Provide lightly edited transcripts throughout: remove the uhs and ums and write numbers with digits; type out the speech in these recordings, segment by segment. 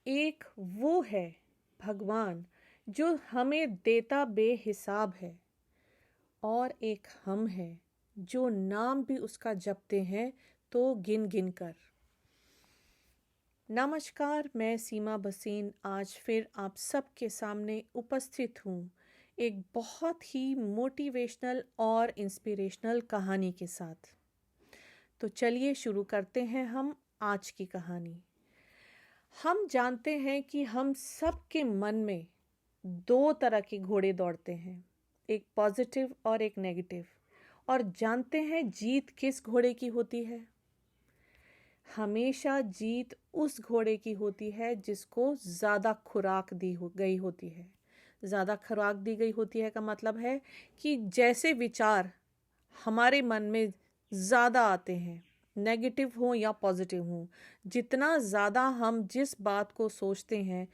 एक वो है भगवान जो हमें देता बेहिसाब है, और एक हम हैं जो नाम भी उसका जपते हैं तो गिन गिन कर। नमस्कार, मैं सीमा भसीन आज फिर आप सबके सामने उपस्थित हूँ एक बहुत ही मोटिवेशनल और इंस्पिरेशनल कहानी के साथ। तो चलिए शुरू करते हैं हम आज की कहानी। हम जानते हैं कि हम सबके मन में दो तरह के घोड़े दौड़ते हैं, एक पॉजिटिव और एक नेगेटिव। और जानते हैं जीत किस घोड़े की होती है? हमेशा जीत उस घोड़े की होती है जिसको ज़्यादा खुराक गई होती है। ज़्यादा खुराक दी गई होती है का मतलब है कि जैसे विचार हमारे मन में ज़्यादा आते हैं, नेगेटिव हो या पॉजिटिव हो, जितना ज़्यादा हम जिस बात को सोचते हैं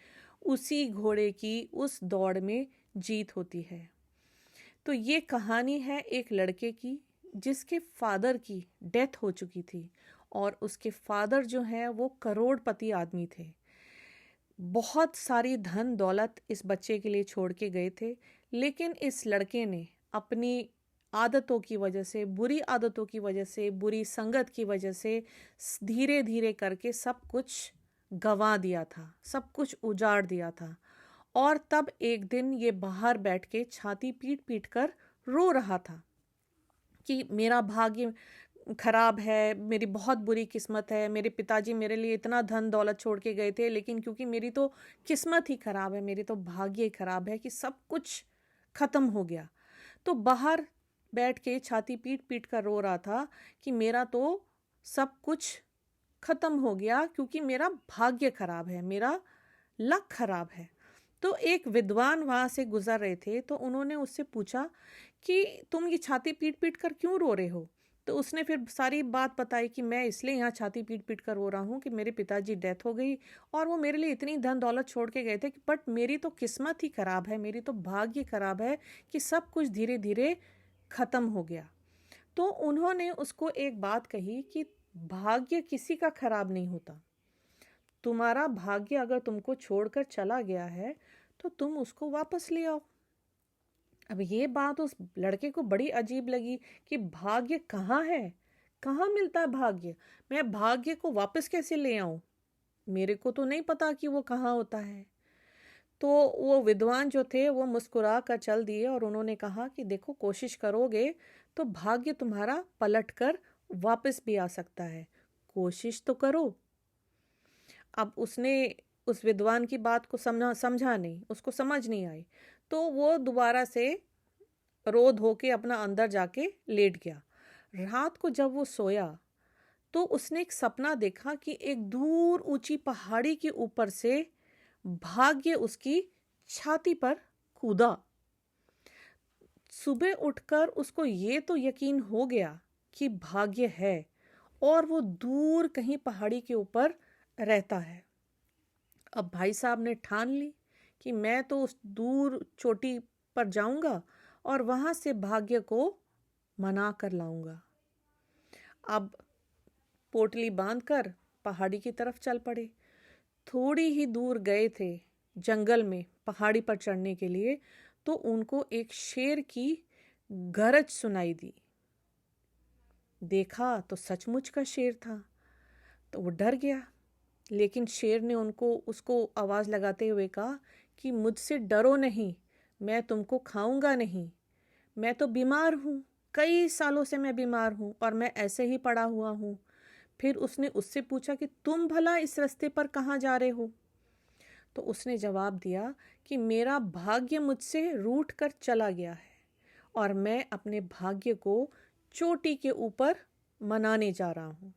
उसी घोड़े की उस दौड़ में जीत होती है। तो ये कहानी है एक लड़के की जिसके फादर की डेथ हो चुकी थी, और उसके फादर जो हैं वो करोड़पति आदमी थे। बहुत सारी धन दौलत इस बच्चे के लिए छोड़ के गए थे, लेकिन इस लड़के ने अपनी आदतों की वजह से, बुरी आदतों की वजह से, बुरी संगत की वजह से धीरे धीरे करके सब कुछ गंवा दिया था, सब कुछ उजाड़ दिया था। और तब एक दिन ये बाहर बैठ के छाती पीट पीट कर रो रहा था कि मेरा भाग्य खराब है, मेरी बहुत बुरी किस्मत है, मेरे पिताजी मेरे लिए इतना धन दौलत छोड़ के गए थे, लेकिन क्योंकि मेरी तो किस्मत ही खराब है, मेरी तो भाग्य ही खराब है कि सब कुछ खत्म हो गया। तो बाहर बैठ के छाती पीट पीट कर रो रहा था कि मेरा तो सब कुछ खत्म हो गया क्योंकि मेरा भाग्य खराब है, मेरा लक खराब है। तो एक विद्वान वहां से गुजर रहे थे, तो उन्होंने उससे पूछा कि तुम ये छाती पीट पीट कर क्यों रो रहे हो? तो उसने फिर सारी बात बताई कि मैं इसलिए यहाँ छाती पीट पीट कर रो रहा हूँ कि मेरे पिताजी डेथ हो गई, और वो मेरे लिए इतनी धन दौलत छोड़ के गए थे, बट मेरी तो किस्मत ही खराब है, मेरी तो भाग्य खराब है कि सब कुछ धीरे धीरे खत्म हो गया। तो उन्होंने उसको एक बात कही कि भाग्य किसी का खराब नहीं होता। तुम्हारा भाग्य अगर तुमको छोड़कर चला गया है तो तुम उसको वापस ले आओ। अब ये बात उस लड़के को बड़ी अजीब लगी कि भाग्य कहाँ है, कहाँ मिलता है भाग्य? मैं भाग्य को वापस कैसे ले आऊं? मेरे को तो नहीं पता कि वो कहाँ होता है। तो वो विद्वान जो थे वो मुस्कुरा कर चल दिए, और उन्होंने कहा कि देखो, कोशिश करोगे तो भाग्य तुम्हारा पलट कर वापस भी आ सकता है, कोशिश तो करो। अब उसने उस विद्वान की बात को समझा नहीं, उसको समझ नहीं आई। तो वो दोबारा से रो धो के अपना अंदर जाके लेट गया। रात को जब वो सोया तो उसने एक सपना देखा कि एक दूर ऊंची पहाड़ी के ऊपर से भाग्य उसकी छाती पर कूदा। सुबह उठकर उसको ये तो यकीन हो गया कि भाग्य है, और वो दूर कहीं पहाड़ी के ऊपर रहता है। अब भाई साहब ने ठान ली कि मैं तो उस दूर चोटी पर जाऊंगा और वहां से भाग्य को मना कर लाऊंगा। अब पोटली बांधकर पहाड़ी की तरफ चल पड़े। थोड़ी ही दूर गए थे जंगल में पहाड़ी पर चढ़ने के लिए, तो उनको एक शेर की गरज सुनाई दी। देखा तो सचमुच का शेर था। तो वो डर गया, लेकिन शेर ने उसको आवाज़ लगाते हुए कहा कि मुझसे डरो नहीं, मैं तुमको खाऊंगा नहीं, मैं तो बीमार हूँ, कई सालों से मैं बीमार हूँ और मैं ऐसे ही पड़ा हुआ हूँ। फिर उसने उससे पूछा कि तुम भला इस रास्ते पर कहाँ जा रहे हो? तो उसने जवाब दिया कि मेरा भाग्य मुझसे रूठ कर चला गया है और मैं अपने भाग्य को चोटी के ऊपर मनाने जा रहा हूँ।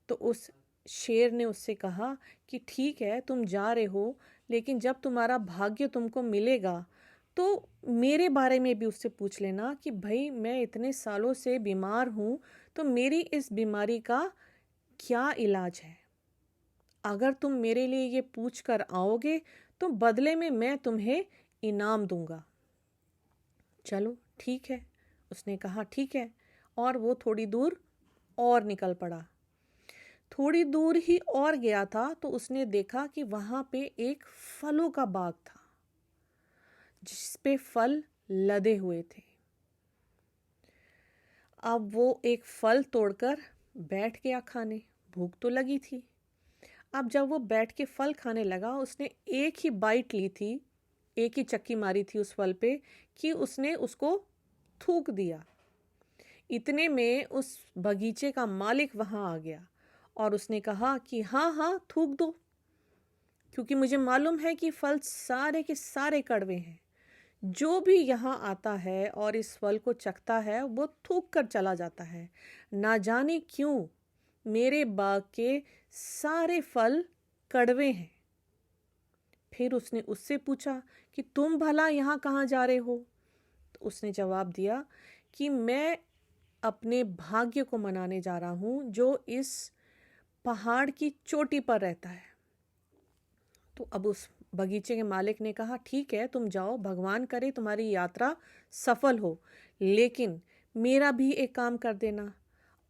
तो उस शेर ने उससे कहा कि ठीक है, तुम जा रहे हो, लेकिन जब तुम्हारा भाग्य तुमको मिलेगा तो मेरे बारे में भी उससे पूछ लेना कि भाई मैं इतने सालों से बीमार हूँ, तो मेरी इस बीमारी का क्या इलाज है? अगर तुम मेरे लिए ये पूछ कर आओगे तो बदले में मैं तुम्हें इनाम दूंगा। चलो ठीक है, उसने कहा ठीक है, और वो थोड़ी दूर और निकल पड़ा। थोड़ी दूर ही और गया था तो उसने देखा कि वहां पे एक फलों का बाग था जिस पे फल लदे हुए थे। अब वो एक फल तोड़कर बैठ गया खाने। भूख तो लगी थी। अब जब वो बैठ के फल खाने लगा, उसने एक ही बाइट ली थी, एक ही चक्की मारी थी उस फल पे कि उसने उसको थूक दिया। इतने में उस बगीचे का मालिक वहां आ गया और उसने कहा कि हाँ हाँ थूक दो, क्योंकि मुझे मालूम है कि फल सारे के सारे कड़वे हैं। जो भी यहाँ आता है और इस फल को चखता है वो थूक कर चला जाता है। ना जाने क्यों मेरे बाग के सारे फल कड़वे हैं। फिर उसने उससे पूछा कि तुम भला यहाँ कहाँ जा रहे हो? तो उसने जवाब दिया कि मैं अपने भाग्य को मनाने जा रहा हूँ जो इस पहाड़ की चोटी पर रहता है। तो अब उस बगीचे के मालिक ने कहा ठीक है, तुम जाओ, भगवान करे तुम्हारी यात्रा सफल हो, लेकिन मेरा भी एक काम कर देना।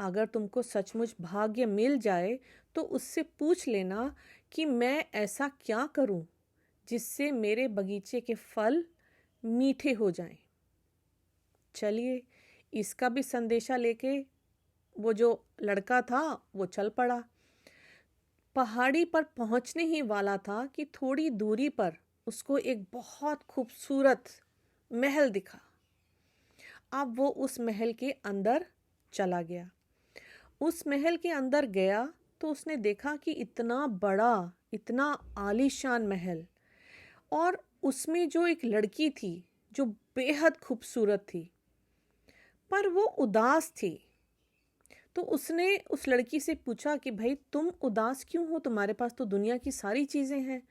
अगर तुमको सचमुच भाग्य मिल जाए तो उससे पूछ लेना कि मैं ऐसा क्या करूं जिससे मेरे बगीचे के फल मीठे हो जाएं। चलिए, इसका भी संदेशा लेके वो जो लड़का था वो चल पड़ा। पहाड़ी पर पहुंचने ही वाला था कि थोड़ी दूरी पर उसको एक बहुत खूबसूरत महल दिखा। अब वो उस महल के अंदर चला गया। उस महल के अंदर गया तो उसने देखा कि इतना बड़ा, इतना आलीशान महल, और उसमें जो एक लड़की थी जो बेहद खूबसूरत थी, पर वो उदास थी। तो उसने उस लड़की से पूछा कि भाई तुम उदास क्यों हो? तुम्हारे पास तो दुनिया की सारी चीज़ें हैं,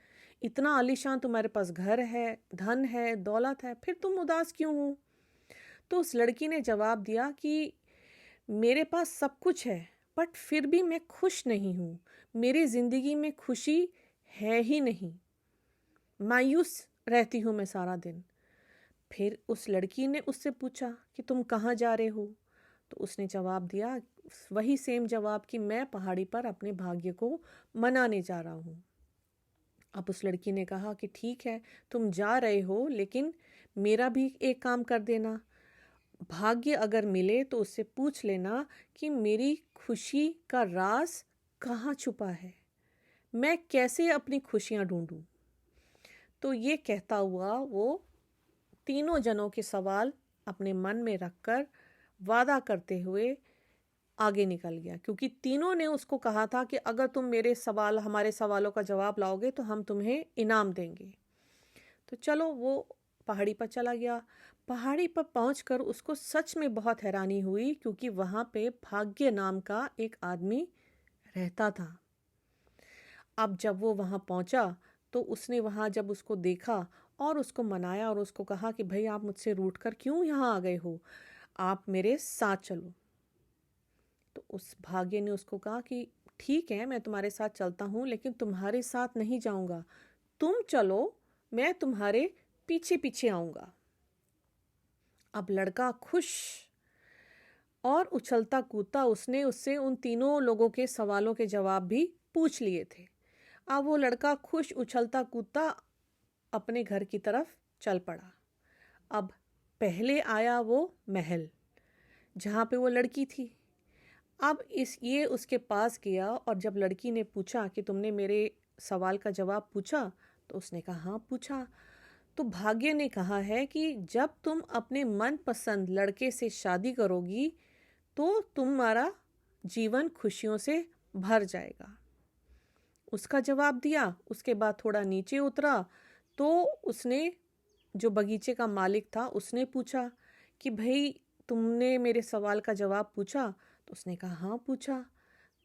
इतना आलीशान तुम्हारे पास घर है, धन है, दौलत है, फिर तुम उदास क्यों हो? तो उस लड़की ने जवाब दिया कि मेरे पास सब कुछ है बट फिर भी मैं खुश नहीं हूँ। मेरी ज़िंदगी में खुशी है ही नहीं, मायूस रहती हूँ मैं सारा दिन। फिर उस लड़की ने उससे पूछा कि तुम कहाँ जा रहे हो? तो उसने जवाब दिया, वही सेम जवाब, कि मैं पहाड़ी पर अपने भाग्य को मनाने जा रहा हूँ। अब उस लड़की ने कहा कि ठीक है, तुम जा रहे हो, लेकिन मेरा भी एक काम कर देना। भाग्य अगर मिले तो उससे पूछ लेना कि मेरी खुशी का राज कहाँ छुपा है, मैं कैसे अपनी खुशियाँ ढूंढूं। तो ये कहता हुआ वो तीनों जनों के सवाल अपने मन में रखकर वादा करते हुए आगे निकल गया, क्योंकि तीनों ने उसको कहा था कि अगर तुम मेरे सवाल, हमारे सवालों का जवाब लाओगे तो हम तुम्हें इनाम देंगे। तो चलो, वो पहाड़ी पर चला गया। पहाड़ी पर पहुंचकर उसको सच में बहुत हैरानी हुई, क्योंकि वहां पे भाग्य नाम का एक आदमी रहता था। अब जब वो वहां पहुंचा तो उसने वहां जब उसको देखा और उसको मनाया और उसको कहा कि भाई आप मुझसे रूठ कर क्यों यहाँ आ गए हो, आप मेरे साथ चलो। तो उस भाग्य ने उसको कहा कि ठीक है, मैं तुम्हारे साथ चलता हूँ, लेकिन तुम्हारे साथ नहीं जाऊंगा, तुम चलो, मैं तुम्हारे पीछे पीछे आऊंगा। अब लड़का खुश और उछलता कूदता, उसने उससे उन तीनों लोगों के सवालों के जवाब भी पूछ लिए थे। अब वो लड़का खुश उछलता कूदता अपने घर की तरफ चल पड़ा। अब पहले आया वो महल जहाँ पे वो लड़की थी। अब ये उसके पास गया और जब लड़की ने पूछा कि तुमने मेरे सवाल का जवाब पूछा, तो उसने कहा हाँ पूछा। तो भाग्य ने कहा है कि जब तुम अपने मनपसंद लड़के से शादी करोगी तो तुम्हारा जीवन खुशियों से भर जाएगा। उसका जवाब दिया। उसके बाद थोड़ा नीचे उतरा तो उसने, जो बगीचे का मालिक था, उसने पूछा कि भाई तुमने मेरे सवाल का जवाब पूछा? तो उसने कहा हाँ पूछा।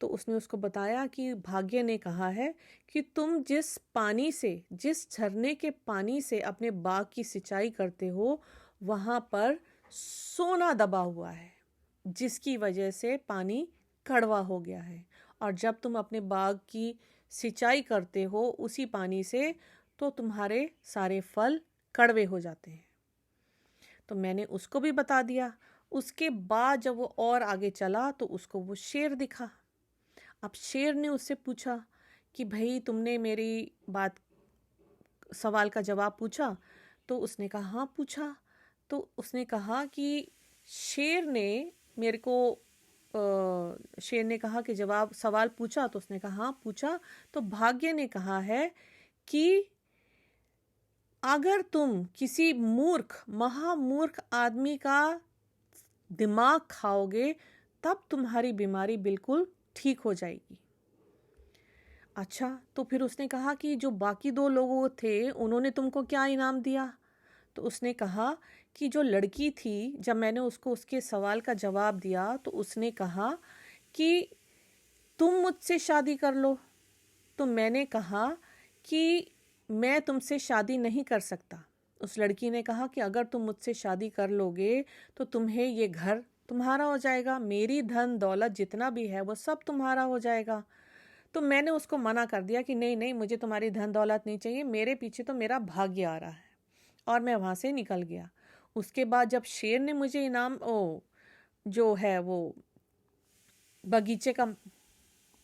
तो उसने उसको बताया कि भाग्य ने कहा है कि तुम जिस पानी से, जिस झरने के पानी से अपने बाग की सिंचाई करते हो, वहाँ पर सोना दबा हुआ है, जिसकी वजह से पानी कड़वा हो गया है। और जब तुम अपने बाग की सिंचाई करते हो उसी पानी से, तो तुम्हारे सारे फल कड़वे हो जाते हैं। तो मैंने उसको भी बता दिया। उसके बाद जब वो और आगे चला तो उसको वो शेर दिखा। अब शेर ने उससे पूछा कि भाई तुमने मेरी बात सवाल का जवाब पूछा? तो उसने कहा हाँ पूछा। तो उसने कहा कि शेर ने मेरे को शेर ने कहा कि जवाब सवाल पूछा? तो उसने कहा हाँ पूछा। तो भाग्य ने कहा है कि अगर तुम किसी मूर्ख महामूर्ख आदमी का दिमाग खाओगे तब तुम्हारी बीमारी बिल्कुल ठीक हो जाएगी। अच्छा, तो फिर उसने कहा कि जो बाकी दो लोग थे उन्होंने तुमको क्या इनाम दिया? तो उसने कहा कि जो लड़की थी, जब मैंने उसको उसके सवाल का जवाब दिया तो उसने कहा कि तुम मुझसे शादी कर लो। तो मैंने कहा कि मैं तुमसे शादी नहीं कर सकता। उस लड़की ने कहा कि अगर तुम मुझसे शादी कर लोगे तो तुम्हें ये घर तुम्हारा हो जाएगा, मेरी धन दौलत जितना भी है वो सब तुम्हारा हो जाएगा। तो मैंने उसको मना कर दिया कि नहीं नहीं, मुझे तुम्हारी धन दौलत नहीं चाहिए, मेरे पीछे तो मेरा भाग्य आ रहा है। और मैं वहाँ से निकल गया। उसके बाद जब शेर ने मुझे इनाम जो है वो बगीचे का